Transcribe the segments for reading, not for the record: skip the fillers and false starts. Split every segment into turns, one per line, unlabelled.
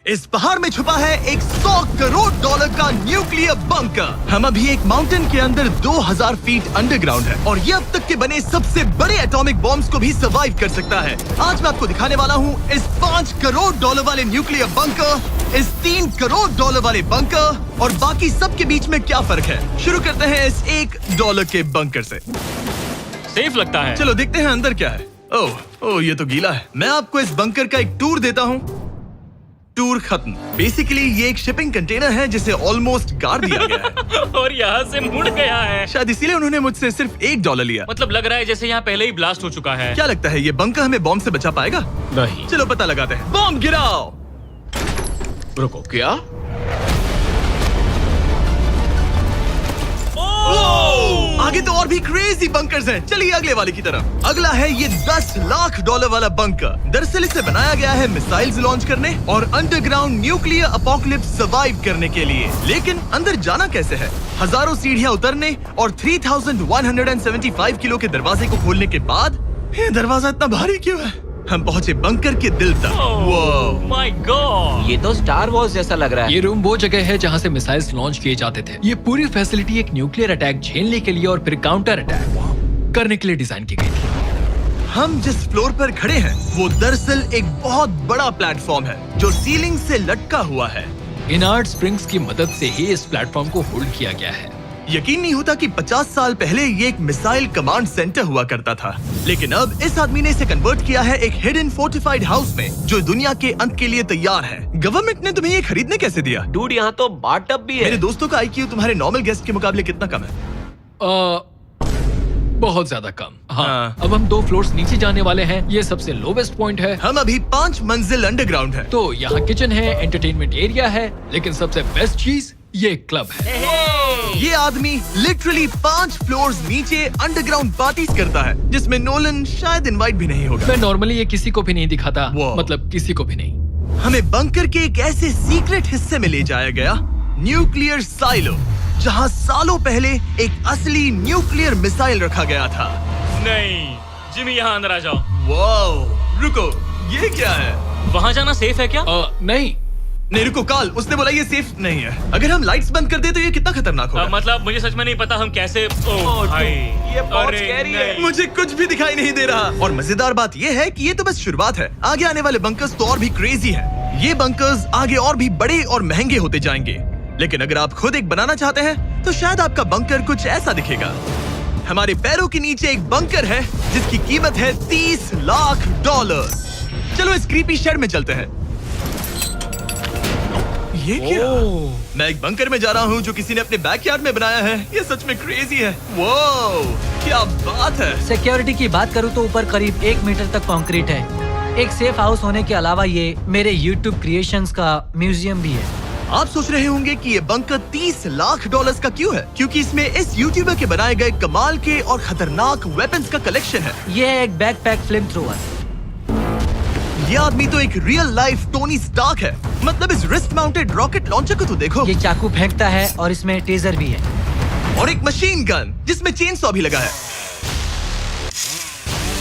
इस पहाड़ में छुपा है एक 100 करोड़ डॉलर का न्यूक्लियर बंकर। हम अभी एक माउंटेन के अंदर 2000 फीट अंडरग्राउंड है और ये अब तक के बने सबसे बड़े एटॉमिक बॉम्ब्स को भी सर्वाइव कर सकता है। आज मैं आपको दिखाने वाला हूँ इस 5 करोड़ डॉलर वाले न्यूक्लियर बंकर, इस 3 करोड़ डॉलर वाले बंकर और बाकी सब के बीच में क्या फर्क है। शुरू करते हैं इस $1 के बंकर से।
सेफ लगता है।
चलो देखते हैं अंदर क्या है। ओह ये तो गीला है। मैं आपको इस बंकर का एक टूर देता हूँ। टूर खत्म। बेसिकली ये एक शिपिंग कंटेनर है जिसे ऑलमोस्ट गाड़ दिया गया है
और यहाँ से मुड़ गया है।
शायद इसीलिए उन्होंने मुझसे सिर्फ $1 लिया।
मतलब लग रहा है जैसे यहाँ पहले ही ब्लास्ट हो चुका है।
क्या लगता है ये बंकर हमें बॉम्ब से बचा पाएगा?
नहीं।
चलो पता लगाते हैं। बॉम्ब गिराओ।
रुको, क्या?
आगे तो और भी क्रेजी बंकर्स हैं। चलिए अगले वाले की तरफ। अगला है ये $10 लाख वाला बंकर। दरअसल इसे बनाया गया है मिसाइल्स लॉन्च करने और अंडरग्राउंड न्यूक्लियर अपोकलिप्स सर्वाइव करने के लिए। लेकिन अंदर जाना कैसे है? हजारों सीढ़ियां उतरने और 3175 किलो के दरवाजे को खोलने के बाद ये दरवाजा इतना भारी क्यों है? हम पहुंचे बंकर के दिल तक।
ओह माय गॉड,
ये तो स्टार वॉर्स जैसा लग रहा है।
ये रूम वो जगह है जहाँ से मिसाइल्स लॉन्च किए जाते थे। ये पूरी फैसिलिटी एक न्यूक्लियर अटैक झेलने के लिए और फिर काउंटर अटैक करने के लिए डिजाइन की गई थी।
हम जिस फ्लोर पर खड़े हैं वो दरअसल एक बहुत बड़ा प्लेटफॉर्म है जो सीलिंग से लटका हुआ है।
इनार्ड स्प्रिंग्स की मदद से ही इस प्लेटफॉर्म को होल्ड किया गया है।
यकीन नहीं होता कि 50 साल पहले ये एक मिसाइल कमांड सेंटर हुआ करता था, लेकिन अब इस आदमी ने इसे कन्वर्ट किया है एक हिडन फोर्टिफाइड हाउस में जो दुनिया के अंत के लिए तैयार है। गवर्नमेंट ने तुम्हें ये खरीदने कैसे दिया?
डूड, यहाँ तो बाथ टब भी है।
मेरे दोस्तों का IQ तुम्हारे नॉर्मल गेस्ट के मुकाबले कितना कम है?
बहुत ज्यादा कम।
हाँ।
अब हम 2 फ्लोर्स नीचे जाने वाले हैं। ये सबसे लोवेस्ट पॉइंट है।
हम अभी 5 मंजिल अंडरग्राउंड है।
तो यहाँ किचन है, एंटरटेनमेंट एरिया है, लेकिन सबसे बेस्ट चीज ये क्लब है।
ये आदमी लिटरली 5 फ्लोर्स नीचे अंडरग्राउंड पार्टीज करता है जिसमें नोलन शायद इनवाइट भी नहीं होगा।
मैं नॉर्मली ये किसी को भी नहीं दिखाता।
Wow.
मतलब किसी को भी नहीं।
हमें बंकर के एक ऐसे सीक्रेट हिस्से में ले जाया गया, न्यूक्लियर साइलो, जहां सालों पहले एक असली न्यूक्लियर मिसाइल रखा गया था।
नहीं, जिमी यहाँ अंदर आ जाओ।
वाओ, रुको, ये क्या है?
वहाँ जाना सेफ है क्या?
नहीं।
नहीं रुको काल, उसने बोला ये सेफ नहीं है। अगर हम लाइट्स बंद कर दे तो ये कितना खतरनाक होगा?
मतलब मुझे सच में नहीं पता हम कैसे। ओह भाई,
ये बहुत
अरे
स्कैरी है।
नहीं।
मुझे कुछ भी दिखाई नहीं दे रहा। और मजेदार बात ये है कि ये तो बस शुरुआत है। आगे आने वाले बंकर्स तो और भी क्रेजी हैं। ये बंकर्स आगे और भी बड़े और महंगे होते जाएंगे। लेकिन अगर आप खुद एक बनाना चाहते हैं तो शायद आपका बंकर कुछ ऐसा दिखेगा। हमारे पैरों के नीचे एक बंकर है जिसकी कीमत है $30 लाख। चलो इस क्रीपी शेड में चलते हैं। ये क्या? मैं एक बंकर में जा रहा हूँ जो किसी ने अपने बैकयार्ड में बनाया है। ये सच में क्रेजी है। वाओ, क्या बात है।
सिक्योरिटी की बात करूँ तो ऊपर करीब 1 मीटर तक कंक्रीट है। एक सेफ हाउस होने के अलावा ये मेरे YouTube क्रिएशंस का म्यूजियम भी है।
आप सोच रहे होंगे कि ये बंकर $30 लाख का क्यों है? क्योंकि इसमें इस यूट्यूबर के बनाए गए कमाल के और खतरनाक वेपन्स का कलेक्शन है।
ये है एक बैकपैक फ्लेम थ्रोवर।
ये आदमी तो एक रियल लाइफ टोनी स्टार्क है। मतलब इस रिस्ट माउंटेड रॉकेट लॉन्चर को तो देखो।
ये चाकू फेंकता है और इसमें टेजर भी है।
और एक मशीन गन जिसमें चेन सॉ भी लगा है।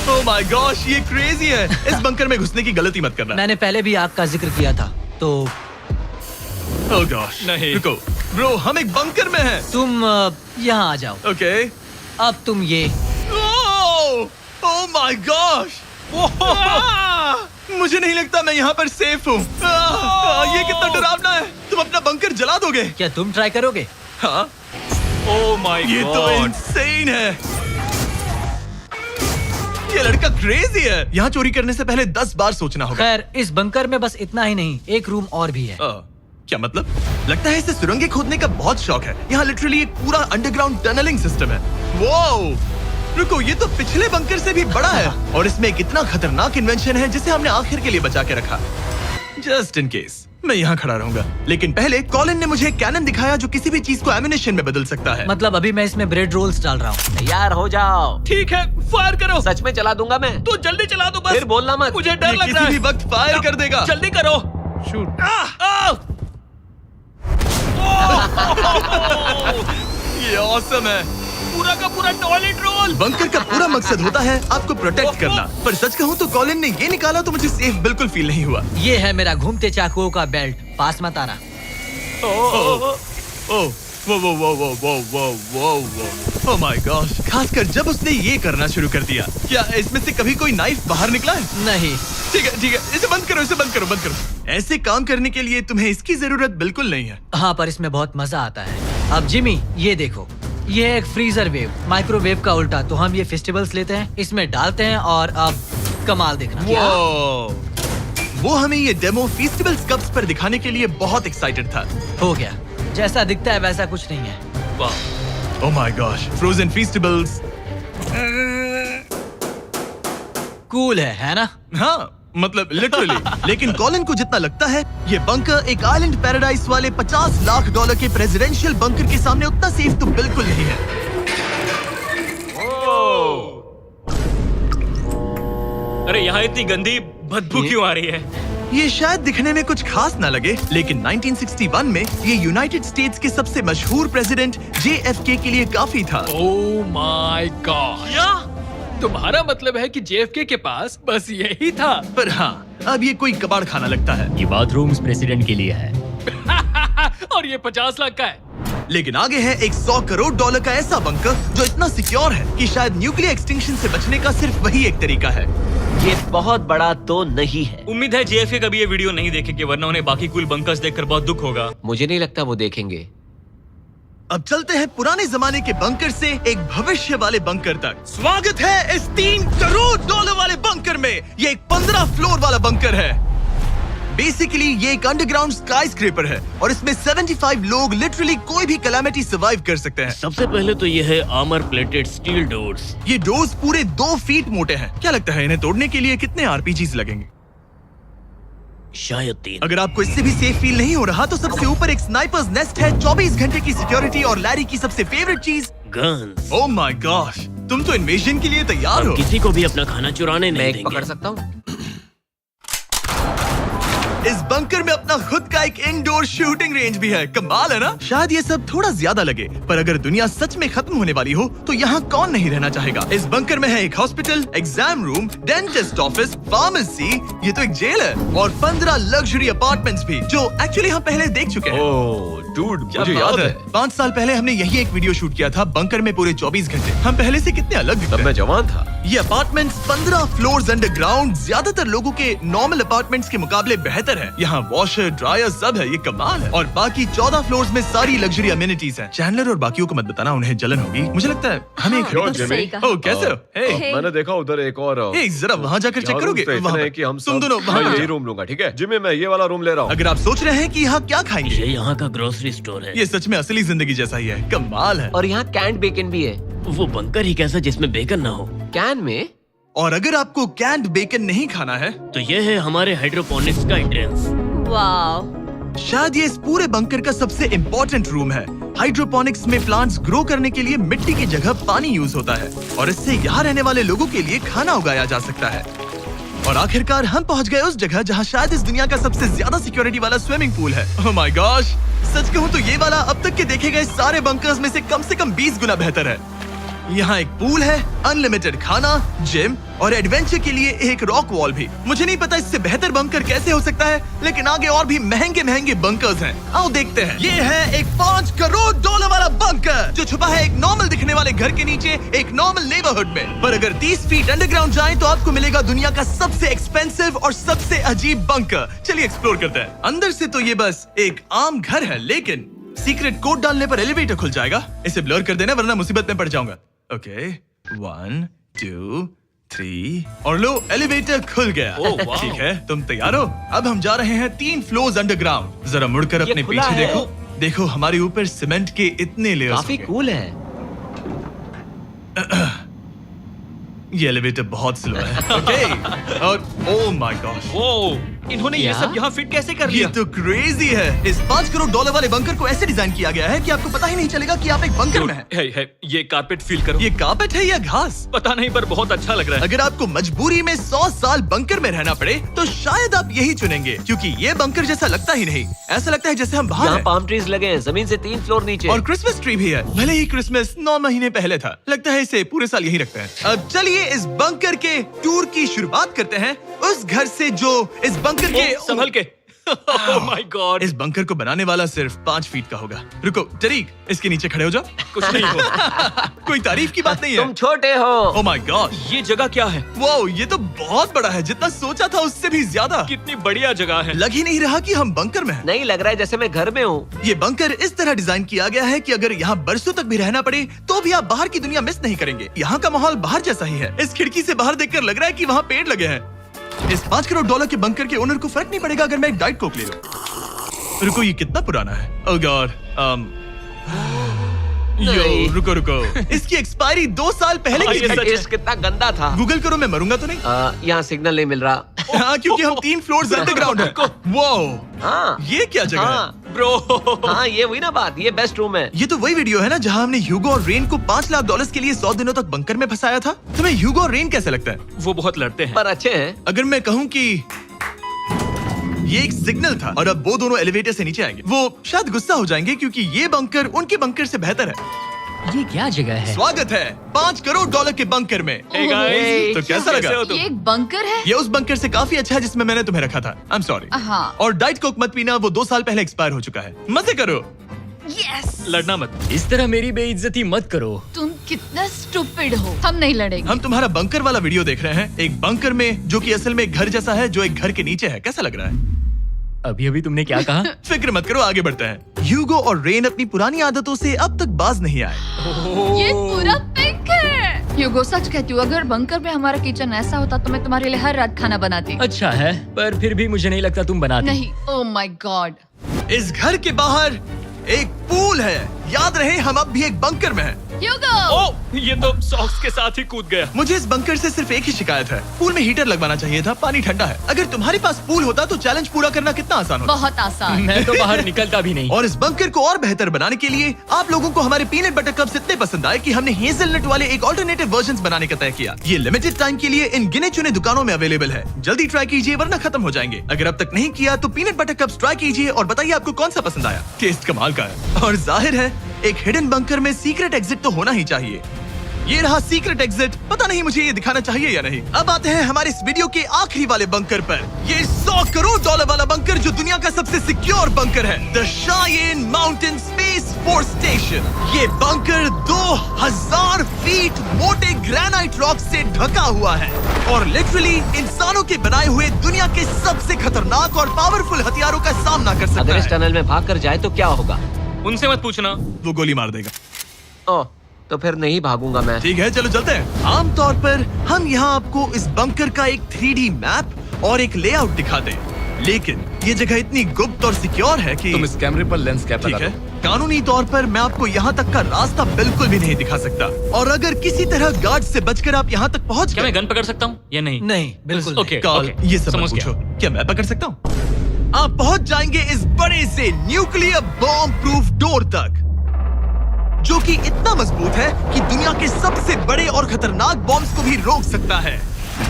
ओह माय गॉश, ये क्रेजी है। इस बंकर में घुसने की गलती मत करना।
मैंने पहले भी आग का जिक्र किया था तो
ओह गॉश,
नहीं।
रुको ब्रो, हम एक बंकर में हैं।
तुम यहाँ आ जाओ।
ओके।
अब तुम ये
ओह माय गॉश, मुझे नहीं लगता मैं यहाँ पर सेफ हूँ। ये कितना डरावना है। तुम अपना बंकर जला दोगे?
क्या तुम ट्राई करोगे?
हाँ,
ओह माय
ये तो
गॉड,
इंसेन है। ये लड़का क्रेजी है। यहाँ चोरी करने से पहले 10 बार सोचना होगा।
खैर, इस बंकर में बस इतना ही नहीं, एक रूम और भी है।
क्या मतलब? लगता है इसे सुरंगें खोदने का बहुत शौक है। यहाँ लिटरली एक पूरा अंडरग्राउंड टनलिंग सिस्टम है। वाओ, रुको, ये तो पिछले बंकर से भी बड़ा है और इसमें एक इतना खतरनाक इन्वेंशन है जिसे हमने आखिर के लिए बचा के रखा। जस्ट इन केस मैं यहाँ खड़ा रहूंगा। लेकिन पहले कॉलिन ने मुझे एक कैनन दिखाया जो किसी भी चीज को एम्यूनेशन में बदल सकता है।
मतलब अभी मैं इसमें ब्रेड रोल्स डाल रहा हूँ।
तैयार हो जाओ।
ठीक है, फायर करो।
सच में चला दूंगा मैं।
तो जल्दी चला दो बस।
फिर बोलना मत।
मुझे डर
ये
लग रहा
किसी
है।
भी वक्त फायर कर देगा।
जल्दी करो।
शूट।
ये ऑसम है।
पूरा का पूरा टॉयलेट रोल।
बंकर का पूरा मकसद होता है आपको प्रोटेक्ट करना, पर सच कहूँ तो कॉलिन ने ये निकाला तो मुझे सेफ बिल्कुल फील नहीं हुआ।
ये है मेरा घूमते चाकुओं का बेल्ट, पास मत आना।
ओह माय गॉश, खासकर जब उसने ये करना शुरू कर दिया। क्या इसमें से कभी कोई नाइफ बाहर निकला है?
नहीं।
ठीक है, इसे बंद करो, इसे बंद करो। ऐसे काम करने के लिए तुम्हें इसकी जरूरत बिल्कुल नहीं है।
हाँ, पर इसमें बहुत मजा आता है। अब जिमी, ये देखो, ये है एक फ्रीजर वेव, माइक्रोवेव का उल्टा। तो हम ये फेस्टिवल्स लेते हैं, इसमें डालते हैं और अब कमाल देखना।
वो हमें ये डेमो फेस्टिवल्स कप्स पर दिखाने के लिए बहुत एक्साइटेड था।
हो गया, जैसा दिखता है वैसा कुछ नहीं है।
वाह,
oh my gosh, frozen festivals.
Cool है ना?
हाँ, मतलब लिटरली। लेकिन कॉलिन को जितना लगता है ये बंकर एक आइलैंड पैराडाइज वाले $50 लाख के प्रेसिडेंशियल बंकर के सामने उतना सेफ तो बिल्कुल नहीं है।
अरे यहाँ इतनी गंदी बदबू क्यों आ रही है?
ये शायद दिखने में कुछ खास ना लगे, लेकिन 1961 में ये यूनाइटेड स्टेट्स के सबसे मशहूर प्रेसिडेंट JFK के लिए काफी था।
ओह माय गॉड, तुम्हारा मतलब है कि JFK के पास बस यही था?
पर हाँ, अब ये कोई कबाड़ खाना लगता है।
ये बाथरूम्स प्रेसिडेंट के लिए है।
और ये 50 लाख का है।
लेकिन आगे है एक $100 करोड़ का ऐसा बंकर जो इतना सिक्योर है कि शायद न्यूक्लियर एक्सटिंक्शन से बचने का सिर्फ वही एक तरीका है।
ये बहुत बड़ा तो नहीं है।
उम्मीद है JFK कभी ये वीडियो नहीं देखेंगे, वरना उन्हें बाकी कूल बंकर्स देखकर बहुत दुख होगा।
मुझे नहीं लगता वो देखेंगे।
अब चलते हैं पुराने जमाने के बंकर से एक भविष्य वाले बंकर तक। स्वागत है इस $3 करोड़ वाले बंकर में। ये एक 15 फ्लोर वाला बंकर है। बेसिकली ये एक अंडरग्राउंड स्काईस्क्रेपर है और इसमें 75 लोग लिटरली कोई भी कैलामिटी सर्वाइव कर सकते हैं।
सबसे पहले तो ये है आर्मर प्लेटेड स्टील डोर्स।
ये डोर्स पूरे 2 फीट मोटे हैं। क्या लगता है इन्हें तोड़ने के लिए कितने RPGs लगेंगे?
शायद 3।
अगर आपको इससे भी सेफ फील नहीं हो रहा तो सबसे ऊपर एक स्नाइपर्स नेस्ट है, 24 घंटे की सिक्योरिटी और लैरी की सबसे फेवरेट चीज
गन्स।
ओह माय गॉश, तुम तो इन्वेजन के लिए तैयार हो।
किसी को भी अपना खाना चुराने
मैं
नहीं
एक
देंगे।
पकड़ सकता हूँ?
इस बंकर में अपना खुद का एक इंडोर शूटिंग रेंज भी है। कमाल है ना? शायद ये सब थोड़ा ज्यादा लगे, पर अगर दुनिया सच में खत्म होने वाली हो तो यहाँ कौन नहीं रहना चाहेगा। इस बंकर में है एक hospital, exam room, dentist office, pharmacy, ये तो एक जेल है, और 15 लग्जरी अपार्टमेंट्स भी, जो एक्चुअली हम पहले देख चुके हैं।
डूड,
क्या
मुझे
बात
याद है
5 साल पहले हमने यही एक वीडियो शूट किया था बंकर में पूरे 24 घंटे। हम पहले से कितने अलग दिखते
तब
हैं।
मैं जवान था।
ये अपार्टमेंट्स 15 फ्लोर्स अंडरग्राउंड ज्यादातर लोगों के नॉर्मल अपार्टमेंट्स के मुकाबले बेहतर है। यहाँ वॉशर, ड्रायर सब है, ये कमाल है। और बाकी 14 फ्लोर्स में सारी लग्जरी अमेनिटीज हैं। चैंडलर और बाकियों को मत बताना, उन्हें जलन होगी। मुझे लगता है हमें एक
क्यों, जिमी?
सही कहा।
ओह, कैसे हो? हे,
हे।
मैंने देखा उधर एक और
हे, जरा वहाँ जाकर चेक करोगे? वहाँ
है
पर।
कि हम
तुम
सब
दोनों वहाँ
मैं
पर
यही
जाओ।
रूम लूंगा, ठीक है? जिमी, मैं ये वाला रूम ले रहा हूँ।
अगर आप सोच रहे हैं कि यहाँ क्या खाएंगे,
ये यहाँ का ग्रोसरी स्टोर है।
ये सच में असली जिंदगी जैसा ही है। कमाल है।
और यहाँ कैंड बेकन भी है।
वो बंकर ही कैसा जिसमें बेकन ना हो।
कैन में?
और अगर आपको कैंड बेकन नहीं खाना है,
तो ये है हमारे हाइड्रोपोनिक्स का एंट्रेंस।
वाव,
शायद ये इस पूरे बंकर का सबसे इम्पोर्टेंट रूम है। हाइड्रोपोनिक्स में प्लांट्स ग्रो करने के लिए मिट्टी की जगह पानी यूज होता है और इससे यहाँ रहने वाले लोगों के लिए खाना उगाया जा सकता है। और आखिरकार हम पहुंच गए उस जगह जहाँ शायद इस दुनिया का सबसे ज्यादा सिक्योरिटी वाला स्विमिंग पूल है। ओह माय गॉश, सच कहूँ तो ये वाला अब तक के देखे गए सारे बंकर्स में से कम 20 गुना बेहतर है। यहाँ एक पूल है, अनलिमिटेड खाना, जिम और एडवेंचर के लिए एक रॉक वॉल भी। मुझे नहीं पता इससे बेहतर बंकर कैसे हो सकता है, लेकिन आगे और भी महंगे बंकर्स हैं। आओ देखते हैं। ये है एक $5 करोड़ वाला बंकर जो छुपा है एक नॉर्मल दिखने वाले घर के नीचे एक नॉर्मल नेबरहुड में। पर अगर 30 फीट अंडरग्राउंड जाएं तो आपको मिलेगा दुनिया का सबसे एक्सपेंसिव और सबसे अजीब बंकर। चलिए एक्सप्लोर करते हैं। अंदर से तो ये बस एक आम घर है, लेकिन सीक्रेट कोड डालने पर एलिवेटर खुल जाएगा। इसे ब्लर कर देना वरना मुसीबत में पड़ जाऊंगा। ओके, 1 2 3 और लो, एलिवेटर खुल गया। ठीक है, तुम तैयार हो? अब हम जा रहे हैं 3 फ्लोर्स अंडरग्राउंड। जरा मुड़कर अपने
खुला
पीछे
है।
देखो हमारे ऊपर सीमेंट के इतने लेयर्स।
काफी कूल है।
ये एलिवेटर बहुत स्लो है। ओके, और ओह माय गॉश,
वो इन्होंने ये
क्या?
सब यहाँ फिट कैसे कर
ये
लिया?
तो क्रेजी है। इस 5 करोड़ डॉलर वाले बंकर को ऐसे डिजाइन किया गया है कि आपको पता ही नहीं चलेगा कि आप एक बंकर में हैं।
है, ये कारपेट फील करो।
ये कार्पेट है या घास?
पता नहीं पर बहुत अच्छा लग रहा है।
अगर आपको मजबूरी में 100 साल बंकर में रहना पड़े तो शायद आप यही चुनेंगे, क्योंकि ये बंकर जैसा लगता ही नहीं। ऐसा लगता है जैसे हम बाहर
यहाँ
हैं।
पाम ट्रीज लगे हैं, जमीन से 3 फ्लोर नीचे।
और क्रिसमस ट्री भी है। भले ही क्रिसमस 9 महीने पहले था, लगता है इसे पूरे साल यही रखते हैं। अब चलिए इस बंकर के टूर की शुरुआत करते हैं उस घर से जो इस बंकर के
संभल के। Oh my God.
इस बंकर को बनाने वाला सिर्फ 5 फीट का होगा। रुको टरीक, इसके नीचे खड़े हो जाओ।
कुछ नहीं हो।
कोई तारीफ की बात नहीं है।
तुम छोटे हो।
ओह माय गॉड,
ये जगह क्या है?
वाओ, ये तो बहुत बड़ा है, जितना सोचा था उससे भी ज्यादा।
कितनी बढ़िया जगह है।
लग ही नहीं रहा कि हम बंकर में हैं।
नहीं लग रहा है जैसे मैं घर में हूँ।
ये बंकर इस तरह डिजाइन किया गया है कि अगर यहाँ बरसों तक भी रहना पड़े तो भी आप बाहर की दुनिया मिस नहीं करेंगे। यहाँ का माहौल बाहर जैसा ही है। इस खिड़की से बाहर देखकर लग रहा है कि वहाँ पेड़ लगे हैं। इस 5 करोड़ डॉलर के बंकर के ओनर को फर्क नहीं पड़ेगा अगर मैं एक डाइट कोक ले लूं। रुको, ये कितना पुराना है? ओह गॉड, यो रुको रुको, इसकी एक्सपायरी 2 साल पहले की
ये
थी।
सच है।
टेस्ट कितना गंदा था।
गूगल करो, मैं मरूंगा तो नहीं?
यहाँ सिग्नल नहीं मिल रहा।
हाँ, क्योंकि हम 3 फ्लोर्स अंडरग्राउंड है। वो
हाँ
ये क्या जगह है?
हाँ
ब्रो।
हाँ, ये हुई ना बात। ये बेस्ट रूम है।
ये तो वही वीडियो है ना जहाँ हमने ह्यूगो और रेन को $5 लाख के लिए 100 दिनों तक बंकर में फंसाया था। तुम्हें ह्यूगो और रेन कैसे लगता है?
वो बहुत लड़ते हैं।
पर अच्छे हैं।
अगर मैं कहूँ कि ये एक सिग्नल था और अब वो दोनों एलिवेटर से नीचे आएंगे, वो शायद गुस्सा हो जाएंगे क्योंकि ये बंकर उनके बंकर से बेहतर है।
ये क्या जगह है?
स्वागत है 5 करोड़ डॉलर के बंकर में।
Hey guys,
तो कैसा लगा?
कैसे हो तुम?
ये एक बंकर है?
ये उस बंकर से काफी अच्छा है जिसमें मैंने तुम्हें रखा था। I am sorry.
हाँ।
और डाइट कोक मत पीना, वो 2 साल पहले एक्सपायर हो चुका है। मजे करो।
यस।
लड़ना मत।
इस तरह मेरी बेइज्जती मत करो।
तुम कितना स्टूपिड हो। हम नहीं लड़ेंगे।
हम तुम्हारा बंकर वाला वीडियो देख रहे हैं, एक बंकर में जो कि असल में एक घर जैसा है जो एक घर के नीचे है। कैसा लग रहा है?
अभी अभी तुमने क्या कहा?
फिक्र मत करो, आगे बढ़ते हैं। ह्यूगो और रेन अपनी पुरानी आदतों से अब तक बाज नहीं आए।
ये पूरा पिंक है। ह्यूगो, सच कहती हूँ, अगर बंकर में हमारा किचन ऐसा होता तो मैं तुम्हारे लिए हर रात खाना बनाती।
अच्छा है, पर फिर भी मुझे नहीं लगता तुम बनाती।
नहीं। Oh my God.
इस घर के बाहर एक पूल है। याद रहे, हम अब भी एक बंकर में हैं।
ह्यूगो।
ओह, ये तो सॉक्स के साथ ही कूद गया।
मुझे इस बंकर से सिर्फ एक ही शिकायत है, पूल में हीटर लगवाना चाहिए था, पानी ठंडा है। अगर तुम्हारे पास पूल होता तो चैलेंज पूरा करना कितना आसान होता।
बहुत आसान।
मैं तो बाहर निकलता भी नहीं।
और इस बंकर को और बेहतर बनाने के लिए आप लोगों को हमारे पीनट बटर कप्स इतने पसंद आए कि हमने हेज़लनट वाले एक ऑल्टरनेटिव वर्जन्स बनाने का तय किया। ये लिमिटेड टाइम के लिए इन गिने चुने दुकानों में अवेलेबल है। जल्दी ट्राई कीजिए वरना खत्म हो जाएंगे। अगर अब तक नहीं किया तो पीनट बटर कप्स ट्राई कीजिए और बताइए आपको कौन सा पसंद आया। टेस्ट कमाल का है और जाहिर है एक हिडन बंकर में सीक्रेट एग्जिट तो होना ही चाहिए। ये रहा सीक्रेट एग्जिट। पता नहीं मुझे ये दिखाना चाहिए या नहीं। अब आते हैं हमारे इस वीडियो के आखिरी वाले बंकर पर। ये 100 करोड़ डॉलर वाला बंकर जो दुनिया का सबसे सिक्योर बंकर है, the Cheyenne Mountain Space Force Station. ये बंकर 2000 फीट मोटे ग्रेनाइट रॉक से ढका हुआ है और लिटरली इंसानों के बनाए हुए दुनिया के सबसे खतरनाक और पावरफुल हथियारों का सामना कर सकता
अगर इस
है।
टनल में भाग कर जाए तो क्या होगा?
उनसे मत पूछना।
वो गोली मार देगा।
ओह, तो फिर नहीं भागूंगा मैं।
ठीक है, चलो चलते हैं। आमतौर पर हम यहाँ आपको इस बंकर का एक 3D मैप और एक लेआउट दिखाते हैं, लेकिन ये जगह इतनी गुप्त और सिक्योर है कि
तुम इस कैमरे पर लेंस कैप
ठीक
लगा
है,
दो।
कानूनी तौर पर मैं आपको यहाँ तक का रास्ता बिल्कुल भी नहीं दिखा सकता। और अगर किसी तरह गार्ड से बचकर आप यहाँ तक पहुँच
क्या
गए,
मैं गन पकड़ सकता हूँ या नहीं?
नहीं, बिल्कुल नहीं।
ओके,
कॉल
ओके,
ये सब मत
समझ
पूछो।
गया।
क्या मैं पकड़ सकता हूँ? आप पहुँच जाएंगे इस बड़े से न्यूक्लियर बॉम्ब प्रूफ डोर तक, जो कि इतना मजबूत है कि दुनिया के सबसे बड़े और खतरनाक बॉम्ब्स को भी रोक सकता है।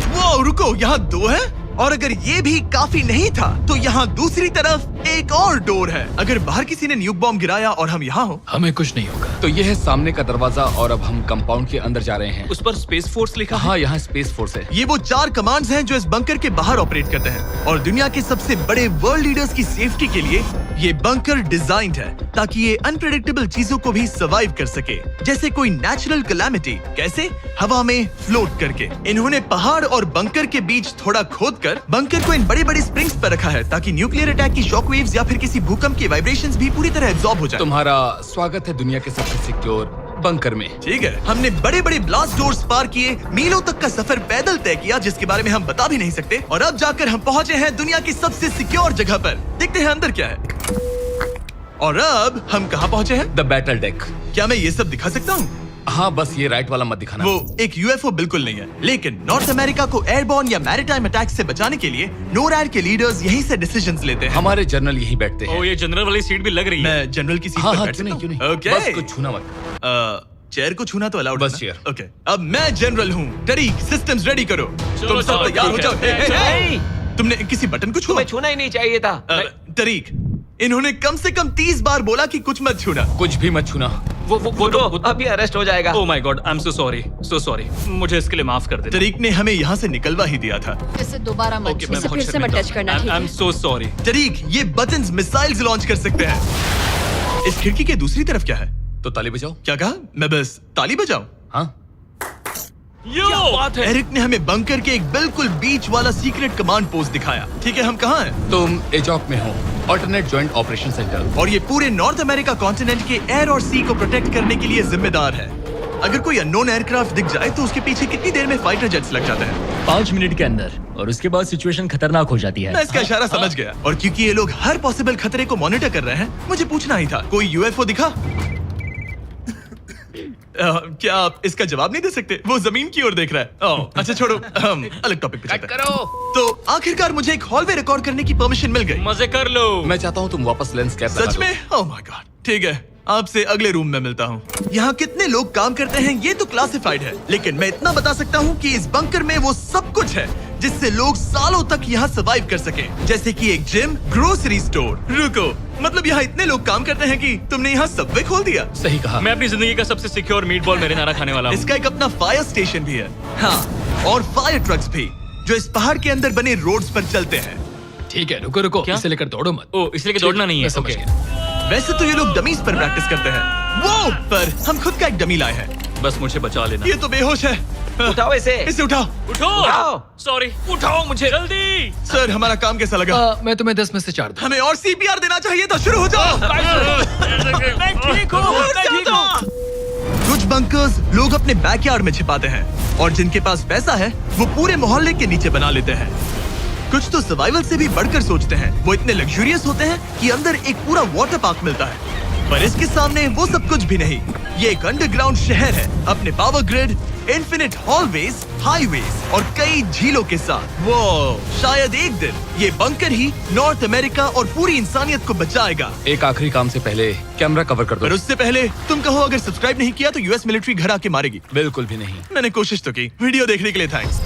वो रुको, यहाँ 2 है और अगर ये भी काफी नहीं था तो यहाँ दूसरी तरफ एक और डोर है। अगर बाहर किसी ने न्यूक बॉम्ब गिराया और हम यहाँ हो,
हमें कुछ नहीं होगा।
तो ये है सामने का दरवाजा और अब हम कंपाउंड के अंदर जा रहे हैं।
उस पर स्पेस फोर्स लिखा है।
हाँ, यहाँ स्पेस फोर्स है।
ये वो 4 कमांड्स हैं जो इस बंकर के बाहर ऑपरेट करते हैं और दुनिया के सबसे बड़े वर्ल्ड लीडर्स की सेफ्टी के लिए ये बंकर डिजाइन्ड है ताकि ये अनप्रेडिक्टेबल चीजों को भी सर्वाइव कर सके, जैसे कोई नेचुरल कैलामिटी। कैसे? हवा में फ्लोट करके। इन्होंने पहाड़ और बंकर के बीच थोड़ा खोदकर बंकर को इन बड़े बड़े स्प्रिंग्स पर रखा है ताकि न्यूक्लियर अटैक की शॉक वेव्स या फिर किसी भूकंप के वाइब्रेशंस भी पूरी तरह एब्जॉर्ब हो जाए।
तुम्हारा स्वागत है दुनिया के सबसे सिक्योर बंकर में।
ठीक है, हमने बड़े बड़े ब्लास्ट डोर्स पार किए, मीलों तक का सफर पैदल तय किया जिसके बारे में हम बता भी नहीं सकते, और अब जाकर हम पहुंचे हैं दुनिया की सबसे सिक्योर जगह पर। देखते हैं अंदर क्या है। और अब हम कहाँ पहुंचे हैं?
The battle deck.
क्या मैं ये सब दिखा सकता हूँ?
हाँ बस ये राइट वाला मत दिखाना।
वो एक यूएफओ बिल्कुल नहीं है, लेकिन नॉर्थ अमेरिका को एयरबॉर्न या मैरीटाइम अटैक से बचाने के लिए नोरैड के लीडर्स यहीं से डिसीजंस लेते हैं।
हमारे जनरल यहीं बैठते हैं।
ओ ये जनरल वाली सीट भी लग रही है।
मैं जनरल की सीट
हाँ
पर
हाँ
बैठ
क्यों नहीं
सकता
क्यों
हूँ?
नहीं।
ओके।
बस कुछ छूना मत।
चेयर को छूना तो अलाउड
बस
है
chair।
ना? ओके। अब मैं जनरल हूँ। तरीक, सिस्टम्स रेडी करो। तुम सब
चलो,
तैयार हो
ठीक
जाओ।
है।
हे, हे, हे।
नहीं,
तुमने किसी बटन को छुआ?
तुम्हें छूना ही नहीं चाहिए था।
तरीक, इन्होंने कम से कम 30 बार बोला कि कुछ मत छूना।
कुछ भी मत छूना।
वो तो अभी अरेस्ट हो जाएगा।
Oh my God, I am so sorry. मुझे इसके लिए माफ कर दे।
तरीक ने हमें यहाँ से निकलवा ही दिया था।
इसे दोबारा मत
ओके,
छू।
मैं
इसे
बहुत
फिर से मत
शर्मिंदा
टच
हूँ।
करना, ठीक
आई एम
है?
So sorry.
तरीक, ये बटन्स मिसाइल्स लॉन्च कर सकते हैं। इस खिड़की के दूसरी तरफ क्या है?
तो ताली बजाओ।
क्या कहा? मैं बस ताली बजाऊं?
हाँ
एरिक ने हमें बंकर के एक बिल्कुल बीच वाला सीक्रेट कमांड पोस्ट दिखाया। ठीक है, हम कहाँ हैं?
तुम एजॉक में हो, ऑल्टरनेट जॉइंट ऑपरेशन सेंटर।
और ये पूरे नॉर्थ अमेरिका कॉन्टिनेंट के एयर और सी को प्रोटेक्ट करने के लिए जिम्मेदार है। अगर कोई अननोन एयरक्राफ्ट दिख जाए तो उसके पीछे कितनी देर में फाइटर जेट्स लग जाते हैं?
5 मिनट के अंदर, और उसके बाद सिचुएशन खतरनाक हो जाती है।
मैं इसका इशारा समझ गया, और क्योंकि ये लोग हर पॉसिबल खतरे को मॉनिटर कर रहे हैं, मुझे पूछना ही था, कोई यूएफओ दिखा? क्या आप इसका जवाब नहीं दे सकते? वो जमीन की ओर देख रहा है। ओह, अच्छा छोड़ो, हम अलग टॉपिक पे चलते हैं। तो आखिरकार मुझे एक हॉलवे रिकॉर्ड करने की परमिशन मिल गई।
मजे कर लो।
मैं चाहता हूँ तुम वापस लेंस कैप लगा
सच
दो।
में? Oh my God. ठीक है, आपसे अगले रूम में मिलता हूँ। यहाँ कितने लोग काम करते हैं ये तो क्लासिफाइड है, लेकिन मैं इतना बता सकता हूँ कि इस बंकर में वो सब कुछ है जिससे लोग सालों तक यहाँ सर्वाइव कर सके, जैसे कि एक जिम, ग्रोसरी स्टोर। रुको, मतलब यहाँ इतने लोग काम करते हैं कि तुमने यहाँ सबवे खोल दिया?
सही कहा।
मैं अपनी जिंदगी का सबसे सिक्योर मीट बॉल मेरे नारा खाने वाला हूँ।
इसका एक अपना फायर स्टेशन भी है। हाँ, और फायर ट्रक्स भी, जो इस पहाड़ के अंदर बने रोड्स पर चलते हैं।
ठीक है, रुको रुको,
क्या?
इसे लेकर दौड़ो मत।
ओ इसलिए कि दौड़ना नहीं है।
मैं समझ
ओके।
गया।
वैसे तो ये लोग डमीज पर प्रैक्टिस करते हैं, वो पर हम खुद का एक डमी लाए हैं।
बस मुझे बचा लेना।
ये तो बेहोश है।
उठाओ इसे।
इसे उठाओ।
उठाओ। सॉरी, उठाओ मुझे जल्दी।
सर, हमारा काम कैसा लगा?
मैं तुम्हें 10 में से 4 दूं।
हमें और सीपीआर देना चाहिए था। शुरू हो जाओ।
मैं ठीक हूँ।
कुछ बंकर्स लोग अपने बैकयार्ड में छिपाते हैं, और जिनके पास पैसा है वो पूरे मोहल्ले के नीचे बना लेते हैं। कुछ तो सर्वाइवल से भी बढ़कर सोचते हैं। वो इतने लग्जूरियस होते हैं कि अंदर एक पूरा वाटर पार्क मिलता है, पर इसके सामने वो सब कुछ भी नहीं। ये एक अंडरग्राउंड शहर है, अपने power grid, infinite hallways, highways और कई झीलों के साथ। वो शायद एक दिन ये बंकर ही नॉर्थ अमेरिका और पूरी इंसानियत को बचाएगा।
एक आखिरी काम से पहले कैमरा कवर कर
पर
दो।
उससे पहले तुम कहो, अगर सब्सक्राइब नहीं किया तो यूएस मिलिट्री घर आके मारेगी।
बिल्कुल भी नहीं।
मैंने कोशिश तो की। वीडियो देखने के लिए थैंक्स।